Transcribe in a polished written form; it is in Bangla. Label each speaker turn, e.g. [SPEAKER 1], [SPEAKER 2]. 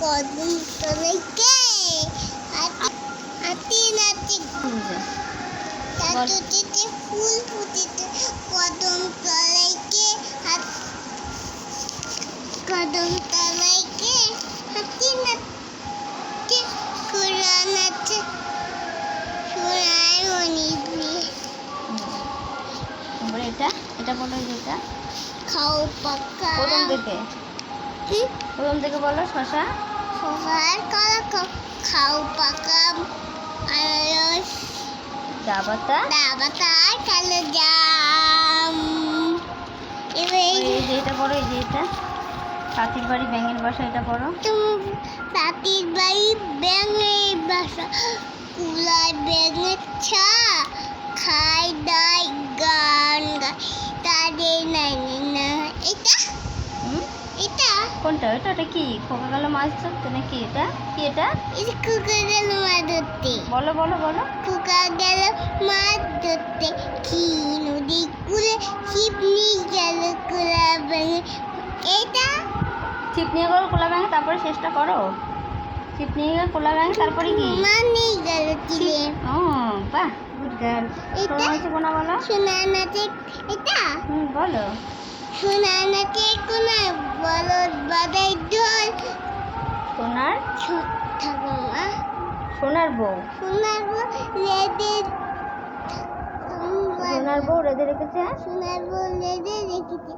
[SPEAKER 1] কদম তলায় কে হাতি নাচে চাতুটিতে ফুল ফুটেছে কদম তলায় কে কদম তলায় কে হাতি নাচে ঘোড়া নাচে সোনার মণিপুরে
[SPEAKER 2] এটা এটা বলো যেটা
[SPEAKER 1] খাও পাকা
[SPEAKER 2] প্রথম থেকে বলো শশা
[SPEAKER 1] শশার কলা খাও পাকা আনারস
[SPEAKER 2] ডাবাতা
[SPEAKER 1] কালো জাম
[SPEAKER 2] এই যে এটা পড়ো এই যে এটা পাতির বাড়ি ব্যাঙের বাসা এটা পড়ো
[SPEAKER 1] পাতির বাড়ি ব্যাঙের বাসা কুলার ব্যাঙের ছা খাই দাই গান গায় তাদের নাই না এটা এটা
[SPEAKER 2] কোনটা এটা কি খোকা গেল মাছ ধরতে নাকি এটা কি এটা
[SPEAKER 1] খোকা গেল মাছ ধরতে
[SPEAKER 2] বলো বলো বলো
[SPEAKER 1] খোকা গেল মাছ ধরতে কি নদী কুলে ছিপ নিয়ে গেল কুলা ব্যাঙে এটা
[SPEAKER 2] ছিপ নিয়ে গেল কুলা ব্যাঙে তারপরে শেষটা করো ছিপ নিয়ে গেল কুলা ব্যাঙে তারপরে কি
[SPEAKER 1] মা নিয়ে গেল ছিলে
[SPEAKER 2] ও বাহ গুড গার্ল সোনা হচ্ছে কোনা বলো
[SPEAKER 1] সোনা নাচে এটা
[SPEAKER 2] বলো
[SPEAKER 1] সোনা নাচে কোনা বলদ বাদাই ঢোল
[SPEAKER 2] সোনার
[SPEAKER 1] ঠাকুমা
[SPEAKER 2] সোনার বউ
[SPEAKER 1] সোনার বউ রেঁধে
[SPEAKER 2] রেখেছে
[SPEAKER 1] সোনার বউ রেঁধে রেখেছে